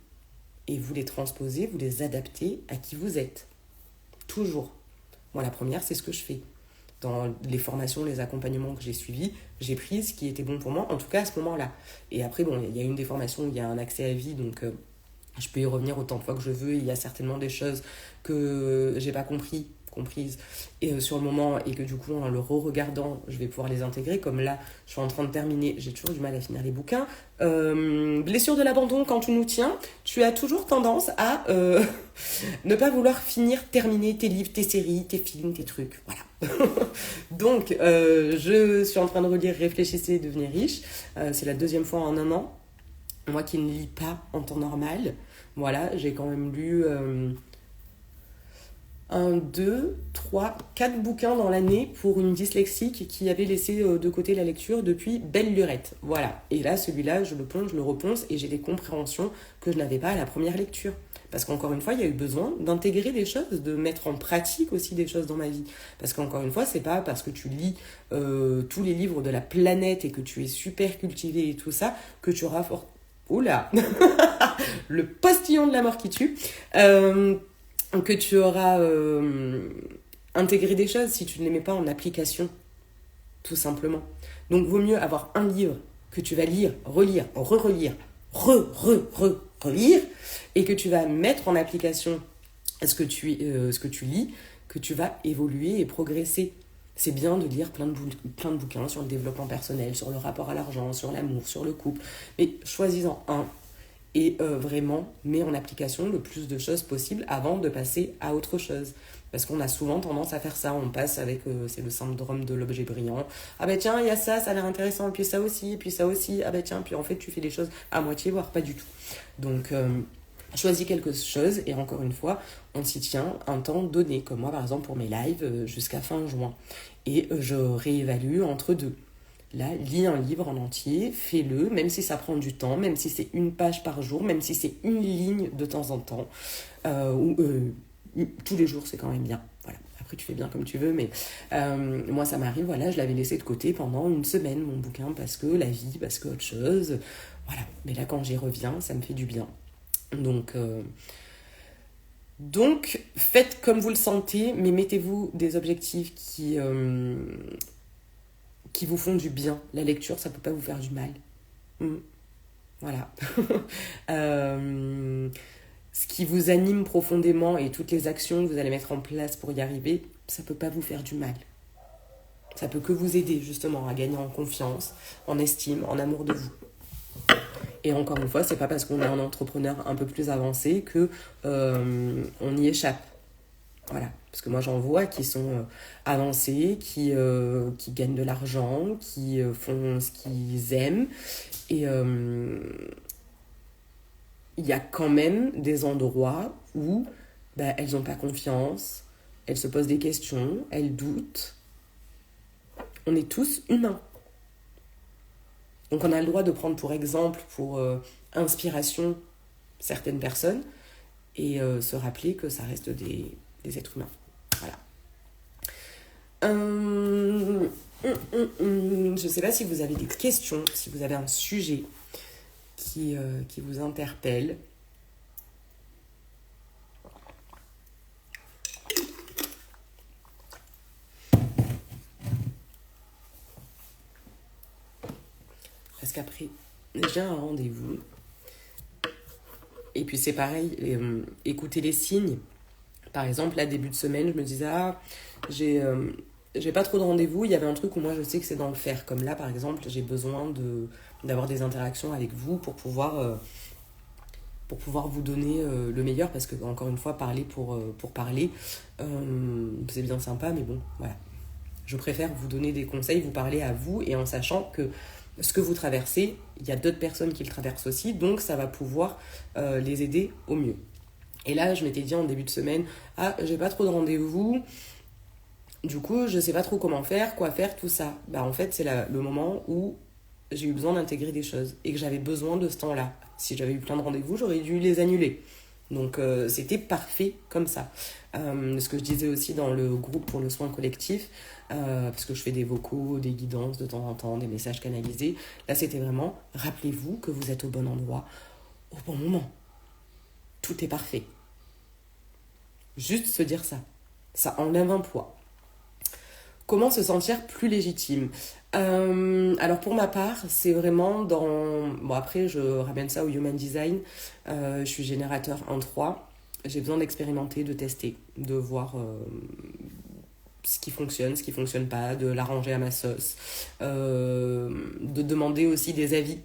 et vous les transposez, vous les adaptez à qui vous êtes. Toujours. Moi, la première, c'est ce que je fais. Dans les formations, les accompagnements que j'ai suivis, j'ai pris ce qui était bon pour moi, en tout cas à ce moment-là. Et après, bon, il y a une des formations où il y a un accès à vie, donc je peux y revenir autant de fois que je veux. Il y a certainement des choses que j'ai pas comprises et sur le moment, et que du coup en le re-regardant je vais pouvoir les intégrer, comme là je suis en train de terminer, j'ai toujours du mal à finir les bouquins. Blessure de l'abandon, quand tu nous tiens, tu as toujours tendance à ne pas vouloir terminer tes livres, tes séries, tes films, tes trucs, voilà. Donc je suis en train de relire Réfléchissez et devenez riche. C'est la deuxième fois en un an. Moi qui ne lis pas en temps normal, voilà, j'ai quand même lu 1, 2, 3, 4 bouquins dans l'année pour une dyslexique qui avait laissé de côté la lecture depuis belle lurette. Voilà. Et là, celui-là, je le plonge, je le reponce et j'ai des compréhensions que je n'avais pas à la première lecture. Parce qu'encore une fois, il y a eu besoin d'intégrer des choses, de mettre en pratique aussi des choses dans ma vie. Parce qu'encore une fois, c'est pas parce que tu lis tous les livres de la planète et que tu es super cultivé et tout ça que tu auras Oula le postillon de la mort qui tue. Que tu auras intégré des choses si tu ne les mets pas en application, tout simplement. Donc, vaut mieux avoir un livre que tu vas lire, relire, re-relire, relire, et que tu vas mettre en application ce que tu lis, que tu vas évoluer et progresser. C'est bien de lire plein de bouquins sur le développement personnel, sur le rapport à l'argent, sur l'amour, sur le couple, mais choisis-en un et vraiment mets en application le plus de choses possible avant de passer à autre chose. Parce qu'on a souvent tendance à faire ça, on passe avec, c'est le syndrome de l'objet brillant. Ah bah tiens, il y a ça a l'air intéressant, et puis ça aussi, ah bah tiens, puis en fait tu fais les choses à moitié, voire pas du tout. Donc choisis quelque chose, et encore une fois, on s'y tient un temps donné, comme moi par exemple pour mes lives jusqu'à fin juin. Et je réévalue entre deux. Là, lis un livre en entier, fais-le, même si ça prend du temps, même si c'est une page par jour, même si c'est une ligne de temps en temps, ou tous les jours, c'est quand même bien. Voilà. Après, tu fais bien comme tu veux, mais moi, ça m'arrive, voilà, je l'avais laissé de côté pendant une semaine, mon bouquin, parce que la vie, parce que autre chose. Voilà. Mais là, quand j'y reviens, ça me fait du bien. Donc, faites comme vous le sentez, mais mettez-vous des objectifs qui vous font du bien. La lecture, ça peut pas vous faire du mal. Voilà. Ce qui vous anime profondément et toutes les actions que vous allez mettre en place pour y arriver, ça peut pas vous faire du mal. Ça peut que vous aider justement à gagner en confiance, en estime, en amour de vous. Et encore une fois, c'est pas parce qu'on est un entrepreneur un peu plus avancé que on y échappe. Voilà, parce que moi j'en vois qui sont avancés, qui gagnent de l'argent, qui font ce qu'ils aiment. Et il y a quand même des endroits où elles n'ont pas confiance, elles se posent des questions, elles doutent. On est tous humains. Donc on a le droit de prendre pour exemple, pour inspiration, certaines personnes et se rappeler que ça reste des êtres humains. Voilà. Je ne sais pas si vous avez des questions, si vous avez un sujet qui vous interpelle. Parce qu'après, j'ai un rendez-vous. Et puis c'est pareil, écouter les signes. Par exemple, là, début de semaine, je me disais, j'ai pas trop de rendez-vous. Il y avait un truc où moi, je sais que c'est dans le faire. Comme là, par exemple, j'ai besoin d'avoir des interactions avec vous pour pouvoir vous donner le meilleur. Parce que, encore une fois, parler pour parler, c'est bien sympa, mais bon, voilà. Je préfère vous donner des conseils, vous parler à vous, et en sachant que ce que vous traversez, il y a d'autres personnes qui le traversent aussi, donc ça va pouvoir les aider au mieux. Et là, je m'étais dit en début de semaine, j'ai pas trop de rendez-vous, du coup, je sais pas trop comment faire, quoi faire, tout ça. En fait, c'est le moment où j'ai eu besoin d'intégrer des choses et que j'avais besoin de ce temps-là. Si j'avais eu plein de rendez-vous, j'aurais dû les annuler. Donc c'était parfait comme ça. Ce que je disais aussi dans le groupe pour le soin collectif, parce que je fais des vocaux, des guidances de temps en temps, des messages canalisés. Là, c'était vraiment, rappelez-vous que vous êtes au bon endroit, au bon moment. Tout est parfait. Juste se dire ça. Ça enlève un poids. Comment se sentir plus légitime? Alors pour ma part, c'est vraiment dans... Bon après, je ramène ça au Human Design. Je suis générateur 1-3. J'ai besoin d'expérimenter, de tester, de voir ce qui fonctionne pas, de l'arranger à ma sauce, de demander aussi des avis.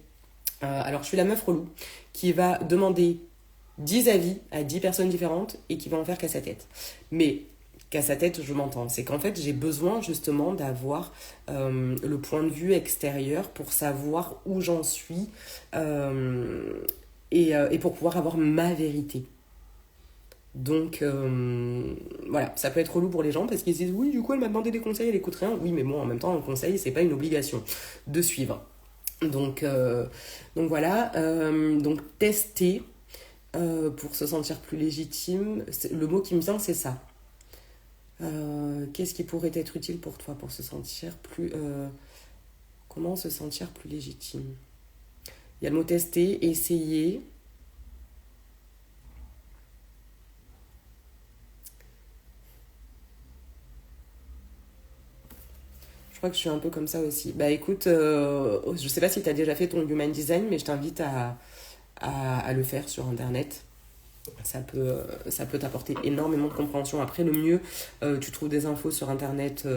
Alors je suis la meuf relou qui va demander 10 avis à 10 personnes différentes et qui va en faire qu'à sa tête. Mais qu'à sa tête, je m'entends. C'est qu'en fait, j'ai besoin justement d'avoir le point de vue extérieur pour savoir où j'en suis et pour pouvoir avoir ma vérité. Donc voilà, ça peut être relou pour les gens parce qu'ils se disent oui, du coup, elle m'a demandé des conseils, elle écoute rien. Oui, mais bon, en même temps, un conseil, c'est pas une obligation de suivre. Donc voilà, donc tester pour se sentir plus légitime. Le mot qui me vient, c'est ça. Qu'est-ce qui pourrait être utile pour toi pour se sentir plus... comment se sentir plus légitime? Il y a le mot tester, essayer. Je crois que je suis un peu comme ça aussi. Bah écoute, je sais pas si tu as déjà fait ton Human Design, mais je t'invite à le faire sur Internet. Ça peut t'apporter énormément de compréhension. Après, le mieux, tu trouves des infos sur Internet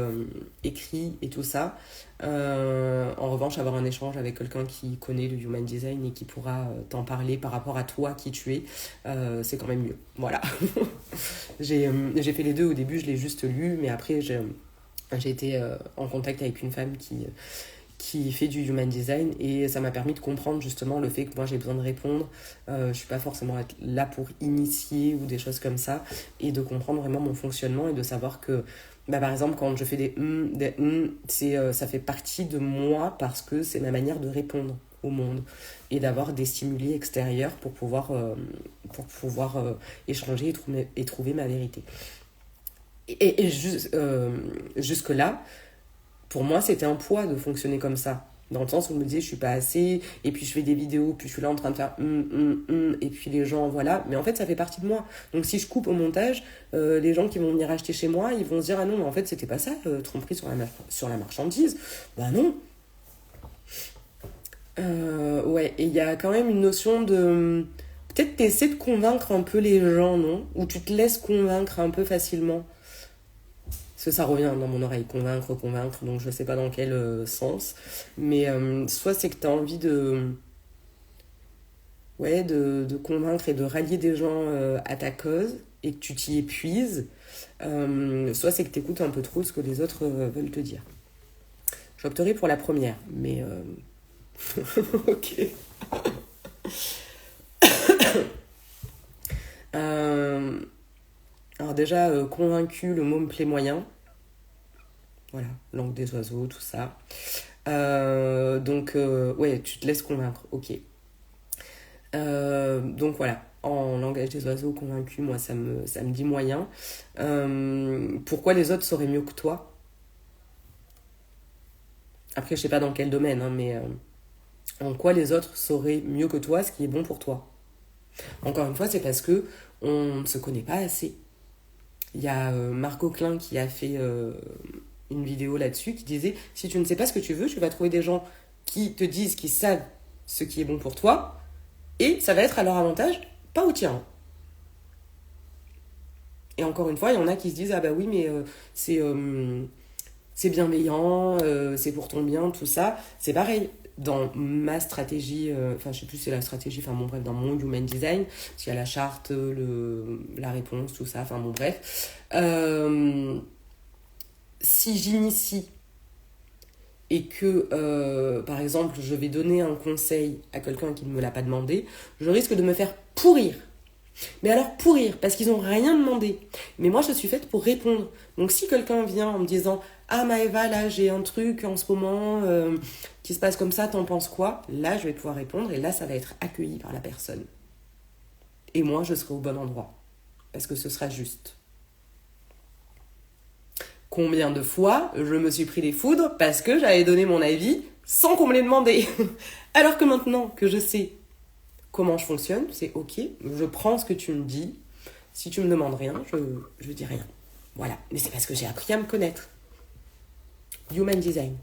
écrits et tout ça. En revanche, avoir un échange avec quelqu'un qui connaît le Human Design et qui pourra t'en parler par rapport à toi, qui tu es, c'est quand même mieux. Voilà. J'ai fait les deux. Au début, je l'ai juste lu, mais après, j'ai été en contact avec une femme qui fait du Human Design et ça m'a permis de comprendre justement le fait que moi j'ai besoin de répondre, je suis pas forcément là pour initier ou des choses comme ça, et de comprendre vraiment mon fonctionnement et de savoir que bah, par exemple quand je fais des ça fait partie de moi parce que c'est ma manière de répondre au monde et d'avoir des stimuli extérieurs pour pouvoir échanger et trouver ma vérité. Jusque là, pour moi, c'était un poids de fonctionner comme ça. Dans le sens où je me disais, je suis pas assez, et puis je fais des vidéos, puis je suis là en train de faire et puis les gens, voilà. Mais en fait, ça fait partie de moi. Donc si je coupe au montage, les gens qui vont venir acheter chez moi, ils vont se dire, ah non, mais en fait, c'était pas ça, tromperie sur la marchandise. Bah non. Ouais, et il y a quand même une notion de... Peut-être t'essaies de convaincre un peu les gens, non? Ou tu te laisses convaincre un peu facilement. Parce que ça revient dans mon oreille, convaincre, donc je sais pas dans quel sens. Mais soit c'est que tu as envie de convaincre et de rallier des gens à ta cause et que tu t'y épuises, soit c'est que tu écoutes un peu trop ce que les autres veulent te dire. J'opterai pour la première, mais... ok. Alors déjà, convaincu, le mot me plaît moyen. Voilà, langue des oiseaux, tout ça. Donc, ouais, tu te laisses convaincre, ok. Donc voilà, en langage des oiseaux, convaincu, moi, ça me dit moyen. Pourquoi les autres sauraient mieux que toi? Après, je sais pas dans quel domaine, hein, mais en quoi les autres sauraient mieux que toi ce qui est bon pour toi? Encore une fois, c'est parce que on ne se connaît pas assez. Il y a Margot Klein qui a fait une vidéo là-dessus qui disait si tu ne sais pas ce que tu veux, tu vas trouver des gens qui te disent qu'ils savent ce qui est bon pour toi et ça va être à leur avantage, pas au tien. Et encore une fois, il y en a qui se disent ah bah oui, mais c'est bienveillant, c'est pour ton bien, tout ça. C'est pareil. Dans ma stratégie, enfin je sais plus si c'est la stratégie, enfin bon bref, dans mon Human Design, parce qu'il y a la charte, la réponse, tout ça, enfin bon bref. Si j'initie et que, par exemple, je vais donner un conseil à quelqu'un qui ne me l'a pas demandé, je risque de me faire pourrir. Mais alors pour rire, parce qu'ils n'ont rien demandé. Mais moi, je suis faite pour répondre. Donc si quelqu'un vient en me disant « Ah Maëva, là j'ai un truc en ce moment qui se passe comme ça, t'en penses quoi ?» Là, je vais pouvoir répondre et là, ça va être accueilli par la personne. Et moi, je serai au bon endroit. Parce que ce sera juste. Combien de fois je me suis pris des foudres parce que j'avais donné mon avis sans qu'on me l'ait demandé. Alors que maintenant que je sais comment je fonctionne, c'est ok, je prends ce que tu me dis. Si tu me demandes rien, je dis rien. Voilà, mais c'est parce que j'ai appris à me connaître. Human design.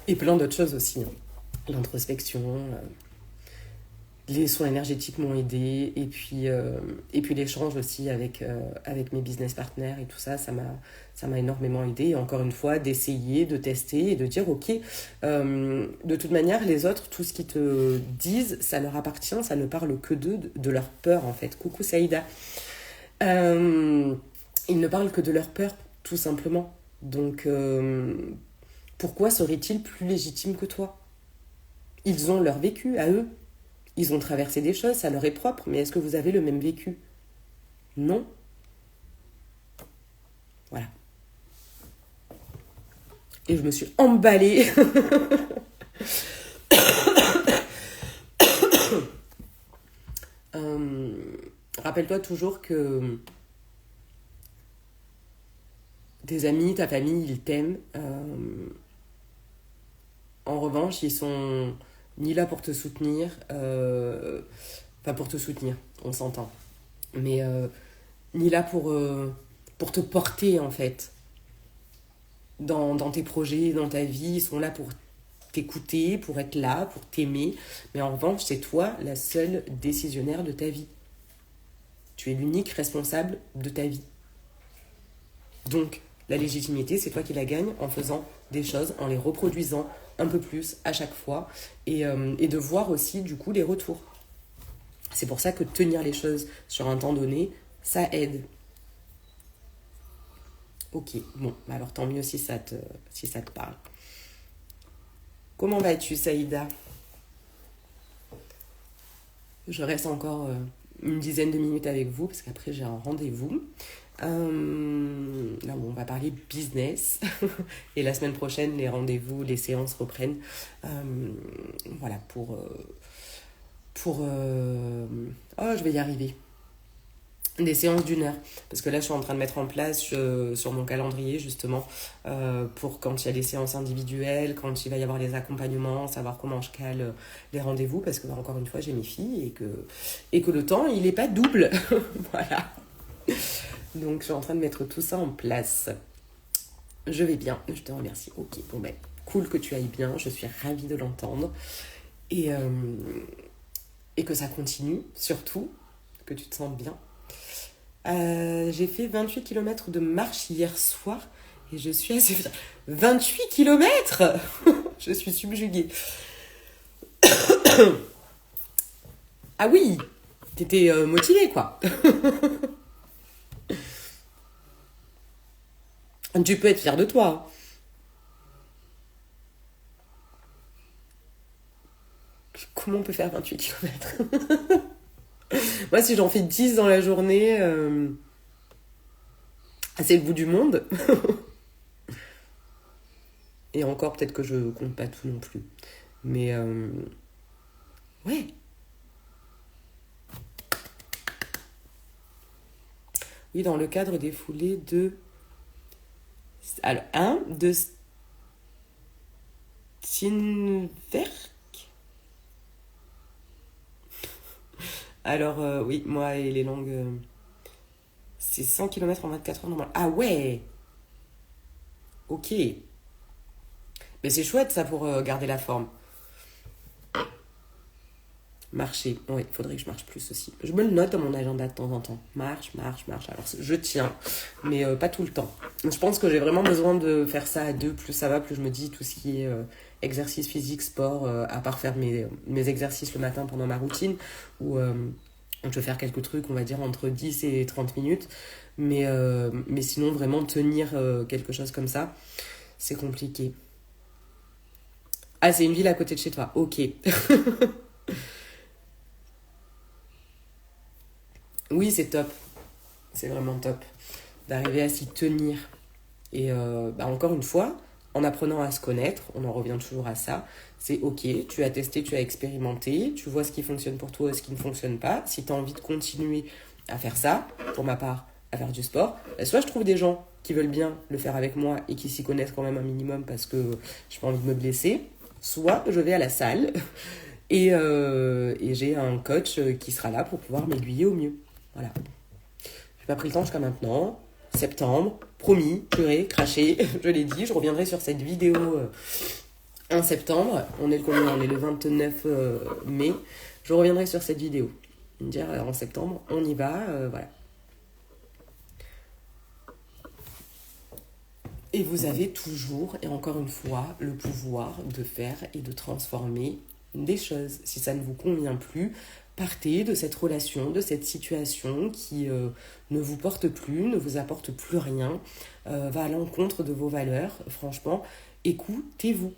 Et plein d'autres choses aussi. Hein. L'introspection, les soins énergétiques m'ont aidé et puis l'échange aussi avec mes business partners et tout ça, ça m'a énormément aidé. Et encore une fois, d'essayer, de tester et de dire ok, de toute manière, les autres, tout ce qu'ils te disent, ça leur appartient, ça ne parle que d'eux, de leur peur en fait. Coucou Saïda. Ils ne parlent que de leur peur, tout simplement. Donc, pourquoi seraient-ils plus légitimes que toi? Ils ont leur vécu à eux. Ils ont traversé des choses, ça leur est propre, mais est-ce que vous avez le même vécu? Non. Voilà. Et je me suis emballée. Rappelle-toi toujours que tes amis, ta famille, ils t'aiment. En revanche, ils sont ni là pour te soutenir, enfin pour te soutenir, on s'entend, mais ni là pour te porter en fait dans tes projets, dans ta vie. Ils sont là pour t'écouter, pour être là, pour t'aimer, mais en revanche, c'est toi la seule décisionnaire de ta vie. Tu es l'unique responsable de ta vie. Donc, la légitimité, c'est toi qui la gagnes en faisant des choses, en les reproduisant un peu plus à chaque fois et de voir aussi du coup les retours. C'est pour ça que tenir les choses sur un temps donné, ça aide. Ok, bon, alors tant mieux si ça te parle. Comment vas-tu, Saïda? Je reste encore une dizaine de minutes avec vous parce qu'après j'ai un rendez-vous. Là, bon, on va parler business et la semaine prochaine les rendez-vous, les séances reprennent. Voilà pour oh, je vais y arriver. Des séances d'1 heure parce que là je suis en train de mettre en place sur mon calendrier justement pour quand il y a des séances individuelles, quand il va y avoir les accompagnements, savoir comment je cale les rendez-vous parce que encore une fois j'ai mes filles et que le temps il est pas double. Voilà. Donc, je suis en train de mettre tout ça en place. Je vais bien, je te remercie. Ok, bon ben, cool que tu ailles bien, je suis ravie de l'entendre. Et que ça continue, surtout, que tu te sens bien. J'ai fait 28 km de marche hier soir et je suis assez fière. 28 km. Je suis subjuguée. Ah oui, t'étais motivée, quoi. Tu peux être fière de toi. Comment on peut faire 28 km? Moi, si j'en fais 10 dans la journée, c'est le bout du monde. Et encore, peut-être que je compte pas tout non plus. Mais ouais. Oui, dans le cadre des foulées de... Alors, de Steenwerk. Alors, oui, moi et les langues... c'est 100 km en 24 heures normal. Ah ouais. Ok. Mais c'est chouette ça pour garder la forme. Marcher, oui, il faudrait que je marche plus aussi. Je me le note dans mon agenda de temps en temps. Marche. Alors, je tiens, mais pas tout le temps. Je pense que j'ai vraiment besoin de faire ça à deux. Plus ça va, plus je me dis tout ce qui est exercice physique, sport, à part faire mes exercices le matin pendant ma routine, où je vais faire quelques trucs, on va dire, entre 10 et 30 minutes. Mais sinon, vraiment tenir quelque chose comme ça, c'est compliqué. Ah, c'est une ville à côté de chez toi. Ok. Oui, c'est top. C'est vraiment top d'arriver à s'y tenir. Et encore une fois, en apprenant à se connaître, on en revient toujours à ça. C'est ok, tu as testé, tu as expérimenté, tu vois ce qui fonctionne pour toi et ce qui ne fonctionne pas. Si tu as envie de continuer à faire ça, pour ma part, à faire du sport, soit je trouve des gens qui veulent bien le faire avec moi et qui s'y connaissent quand même un minimum parce que je n'ai pas envie de me blesser, soit je vais à la salle et j'ai un coach qui sera là pour pouvoir m'aiguiller au mieux. Voilà. J'ai pas pris le temps jusqu'à maintenant. Septembre, promis, purée, craché, je l'ai dit, je reviendrai sur cette vidéo en septembre. On est le combien? On est le 29 mai. Je reviendrai sur cette vidéo. Me dire en septembre, on y va, voilà. Et vous avez toujours, et encore une fois, le pouvoir de faire et de transformer des choses. Si ça ne vous convient plus, partez de cette relation, de cette situation qui ne vous porte plus, ne vous apporte plus rien, va à l'encontre de vos valeurs. Franchement, écoutez-vous.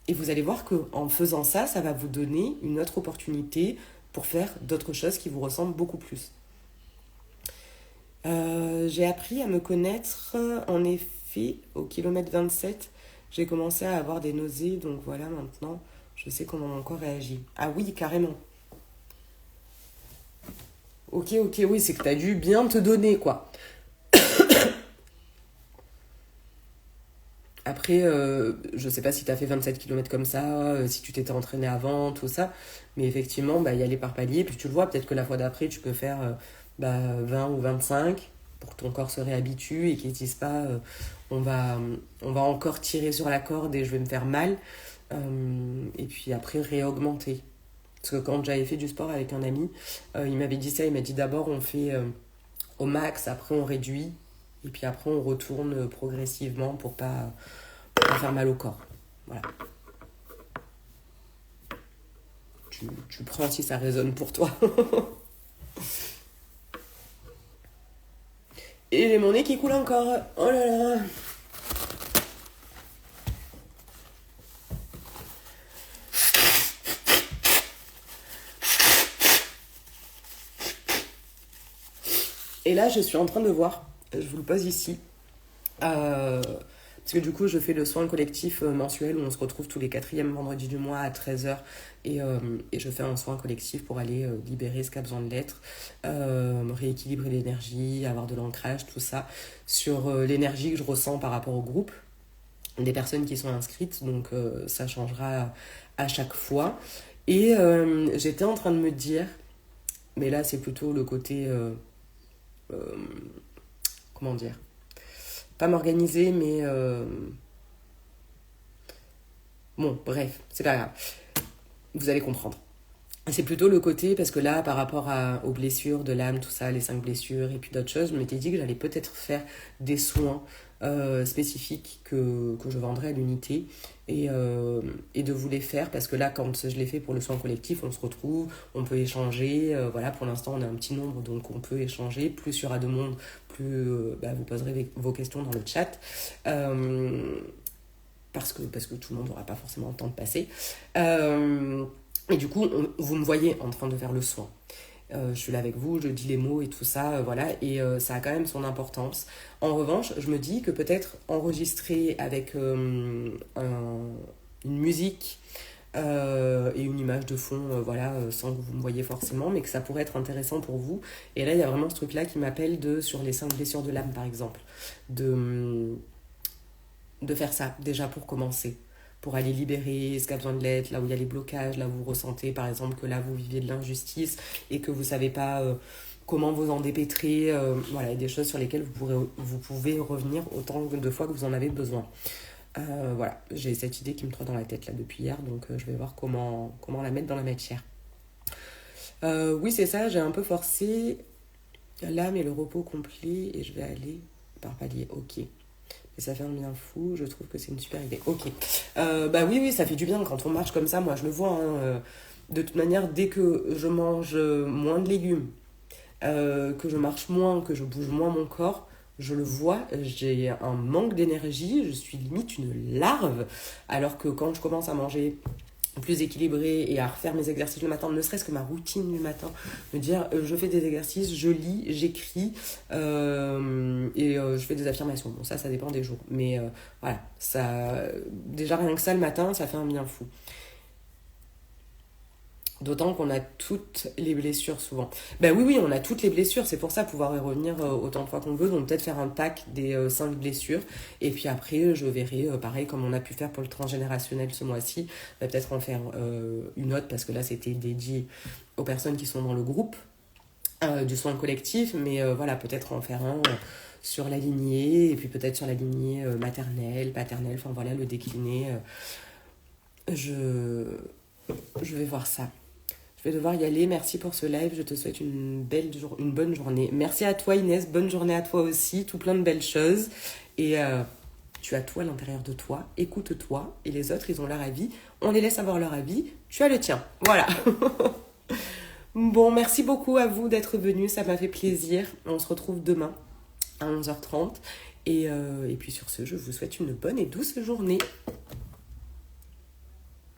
Et vous allez voir qu'en faisant ça, ça va vous donner une autre opportunité pour faire d'autres choses qui vous ressemblent beaucoup plus. J'ai appris à me connaître, en effet, au kilomètre 27, j'ai commencé à avoir des nausées, donc voilà, maintenant, je sais comment mon corps réagit. Ah oui, carrément. Ok, oui, c'est que t'as dû bien te donner, quoi. Après, je sais pas si t'as fait 27 kilomètres comme ça, si tu t'étais entraîné avant, tout ça, mais effectivement, y aller par palier, puis tu le vois, peut-être que la fois d'après, tu peux faire 20 ou 25 pour que ton corps se réhabitue et qu'il ne dise pas on va, on va encore tirer sur la corde et je vais me faire mal. Et puis après, réaugmenter. Parce que quand j'avais fait du sport avec un ami, il m'avait dit ça, il m'a dit d'abord on fait au max, après on réduit, et puis après on retourne progressivement pour pas faire mal au corps. Voilà. Tu prends si ça résonne pour toi. Et j'ai mon nez qui coule encore. Oh là là. Et là, je suis en train de voir, je vous le pose ici, parce que du coup, je fais le soin collectif mensuel où on se retrouve tous les quatrièmes vendredis du mois à 13h et je fais un soin collectif pour aller libérer ce qui a besoin de l'être, rééquilibrer l'énergie, avoir de l'ancrage, tout ça, sur l'énergie que je ressens par rapport au groupe, des personnes qui sont inscrites, donc ça changera à chaque fois. Et j'étais en train de me dire, mais là c'est plutôt le côté... comment dire, pas m'organiser mais bon bref c'est pas grave, vous allez comprendre. C'est plutôt le côté parce que là par rapport aux blessures de l'âme, tout ça, les 5 blessures et puis d'autres choses, je m'étais dit que j'allais peut-être faire des soins spécifiques que je vendrais à l'unité et de vous les faire parce que là quand je les fais pour le soin collectif on se retrouve, on peut échanger, voilà, pour l'instant on a un petit nombre donc on peut échanger, plus il y aura de monde plus vous poserez vos questions dans le chat parce que tout le monde n'aura pas forcément le temps de passer et du coup vous me voyez en train de faire le soin. Je suis là avec vous, je dis les mots et tout ça, voilà, et ça a quand même son importance. En revanche, je me dis que peut-être enregistrer avec une musique et une image de fond, voilà, sans que vous me voyez forcément, mais que ça pourrait être intéressant pour vous. Et là, il y a vraiment ce truc-là qui m'appelle sur les 5 blessures de l'âme, par exemple, de faire ça, déjà pour commencer, pour aller libérer ce qui a besoin de l'être, là où il y a les blocages, là où vous ressentez par exemple que là vous viviez de l'injustice et que vous ne savez pas comment vous en dépêtrer, voilà, il y a des choses sur lesquelles vous pouvez revenir autant de fois que vous en avez besoin. Voilà, j'ai cette idée qui me trotte dans la tête là depuis hier, donc je vais voir comment la mettre dans la matière. Oui, c'est ça, j'ai un peu forcé l'âme et le repos complet et je vais aller par palier, ok. Et ça fait un bien fou, je trouve que c'est une super idée. Ok. Oui, ça fait du bien quand on marche comme ça, moi je le vois. De toute manière, dès que je mange moins de légumes, que je marche moins, que je bouge moins mon corps, je le vois, j'ai un manque d'énergie, je suis limite une larve. Alors que quand je commence à manger plus équilibrée et à refaire mes exercices le matin, ne serait-ce que ma routine du matin, me dire je fais des exercices, je lis, j'écris je fais des affirmations. Bon, ça dépend des jours, mais voilà, ça, déjà rien que ça le matin, ça fait un bien fou. D'autant qu'on a toutes les blessures souvent. Ben oui, on a toutes les blessures. C'est pour ça pouvoir y revenir autant de fois qu'on veut. Donc peut-être faire un pack des 5 blessures. Et puis après, je verrai, pareil, comme on a pu faire pour le transgénérationnel ce mois-ci, peut-être en faire une autre parce que là, c'était dédié aux personnes qui sont dans le groupe du soin collectif. Mais voilà, peut-être en faire un sur la lignée et puis peut-être sur la lignée maternelle, paternelle. Enfin voilà, le décliner. Je... je vais voir ça. Je vais devoir y aller. Merci pour ce live. Je te souhaite une bonne journée. Merci à toi Inès. Bonne journée à toi aussi. Tout plein de belles choses. Et tu as toi à l'intérieur de toi. Écoute-toi. Et les autres, ils ont leur avis. On les laisse avoir leur avis. Tu as le tien. Voilà. Bon, merci beaucoup à vous d'être venus. Ça m'a fait plaisir. On se retrouve demain à 11h30. Et puis sur ce, je vous souhaite une bonne et douce journée.